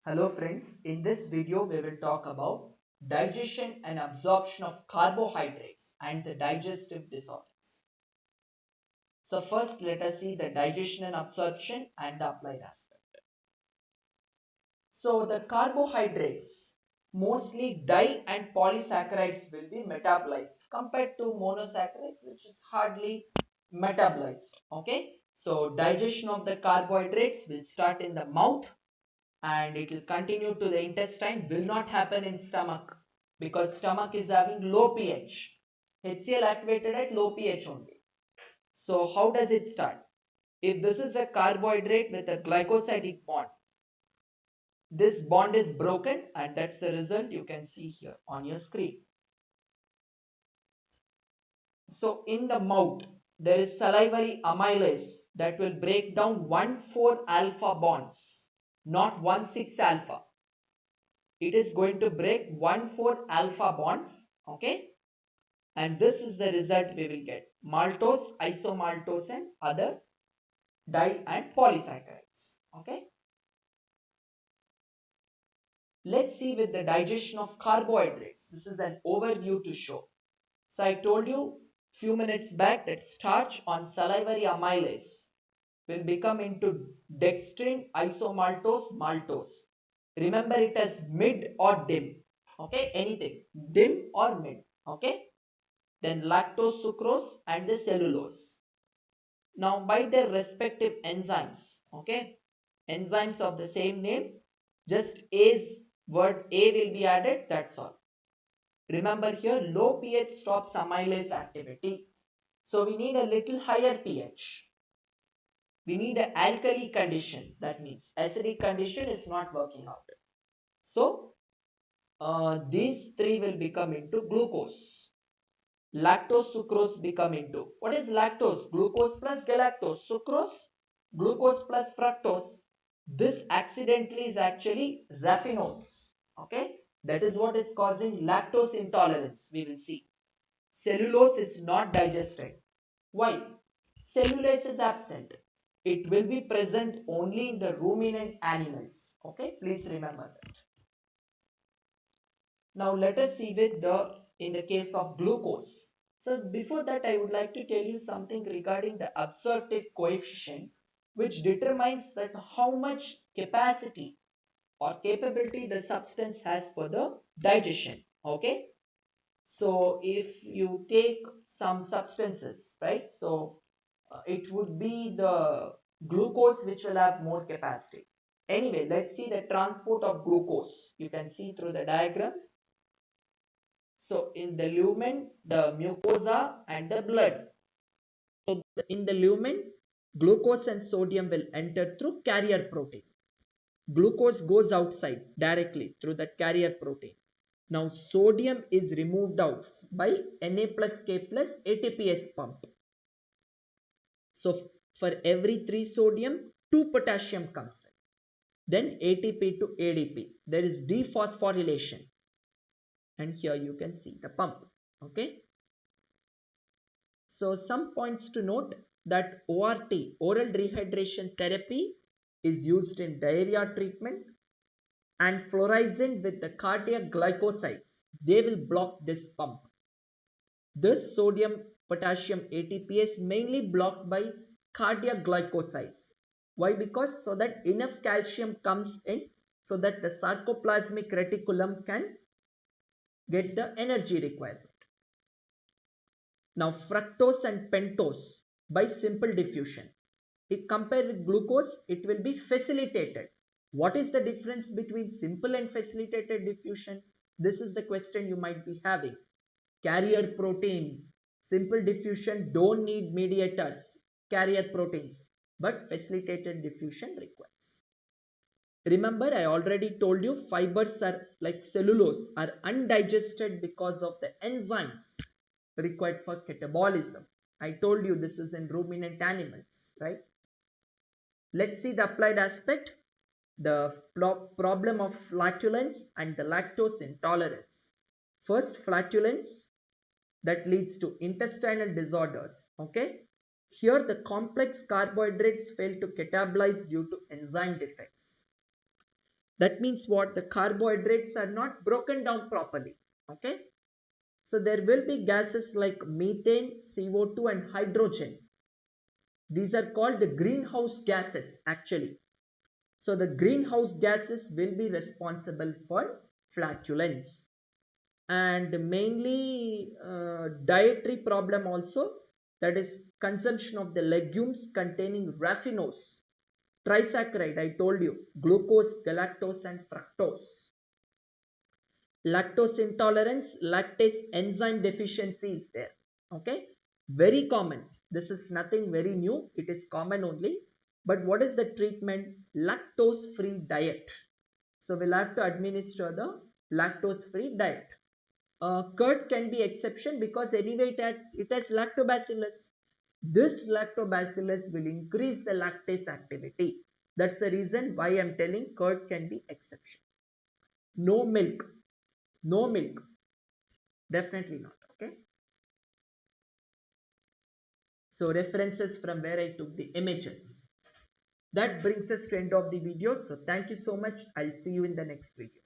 Hello friends, in this video we will talk about digestion and absorption of carbohydrates and the digestive disorders. So first let us see the digestion and absorption and the applied aspect. So the carbohydrates, mostly di and polysaccharides will be metabolized compared to monosaccharides which is hardly metabolized. Okay, so digestion of the carbohydrates will start in the mouth and it will continue to the intestine, will not happen in stomach because stomach is having low pH. HCl activated at low pH only. So how does it start? If this is a carbohydrate with a glycosidic bond, this bond is broken and that's the result you can see here on your screen. So in the mouth, there is salivary amylase that will break down 1,4 alpha bonds, not 1,6 alpha. It is going to break 1,4 alpha bonds, okay, and this is the result we will get: maltose, isomaltose and other di and polysaccharides. Okay, let's see with the digestion of carbohydrates. This is an overview to show. So I told you few minutes back that starch on salivary amylase will become into dextrin, isomaltose, maltose. Remember it as mid or dim. Okay, anything dim or mid. Okay, then lactose, sucrose and the cellulose. Now by their respective enzymes, okay, enzymes of the same name, just A's word A will be added, that's all. Remember here low pH stops amylase activity, so we need a little higher pH. We need an alkali condition, that means acidic condition is not working out. So these three will become into glucose. Lactose, sucrose become into, what is lactose? Glucose plus galactose. Sucrose, glucose plus fructose. This accidentally is actually raffinose. Okay, that is what is causing lactose intolerance. We will see. Cellulose is not digested. Why? Cellulase is absent. It will be present only in the ruminant animals. Okay, please remember that. Now let us see with the in the case of glucose. So before that I would like to tell you something regarding the absorptive coefficient, which determines that how much capacity or capability the substance has for the digestion. Okay. So if you take some substances, right? So it would be the glucose which will have more capacity. Anyway, let's see the transport of glucose. You can see through the diagram. So in the lumen, the mucosa and the blood. So in the lumen, glucose and sodium will enter through carrier protein. Glucose goes outside directly through the carrier protein. Now sodium is removed out by Na plus K plus ATPase pump. So for every 3 sodium, 2 potassium comes in. Then ATP to ADP. There is dephosphorylation. And here you can see the pump. Okay. So some points to note that ORT, oral rehydration therapy, is used in diarrhea treatment, and fluorizin with the cardiac glycosides, they will block this pump. This sodium potassium ATP is mainly blocked by cardiac glycosides. Why? Because so that enough calcium comes in so that the sarcoplasmic reticulum can get the energy requirement. Now fructose and pentose by simple diffusion. If compared with glucose, it will be facilitated. What is the difference between simple and facilitated diffusion? This is the question you might be having. Carrier protein, simple diffusion don't need mediators, carrier proteins, but facilitated diffusion requires. Remember, I already told you fibers are like cellulose are undigested because of the enzymes required for catabolism. I told you this is in ruminant animals, right? Let's see the applied aspect, the problem of flatulence and the lactose intolerance. First, flatulence that leads to intestinal disorders. Okay, here the complex carbohydrates fail to catabolize due to enzyme defects. That means what? The carbohydrates are not broken down properly. Okay. So there will be gases like methane, CO2 and hydrogen. These are called the greenhouse gases actually. So the greenhouse gases will be responsible for flatulence. And mainly dietary problem also, that is consumption of the legumes containing raffinose, trisaccharide, I told you, glucose, galactose and fructose. Lactose intolerance, lactase enzyme deficiency is there. Okay, very common. This is nothing very new, it is common only. But what is the treatment? Lactose free diet. So we'll have to administer the lactose free diet. Curd can be exception because anyway it has lactobacillus. This lactobacillus will increase the lactase activity. That's the reason why I'm telling curd can be exception. No milk. No milk. Definitely not. Okay. So references from where I took the images. That brings us to end of the video. So thank you so much. I'll see you in the next video.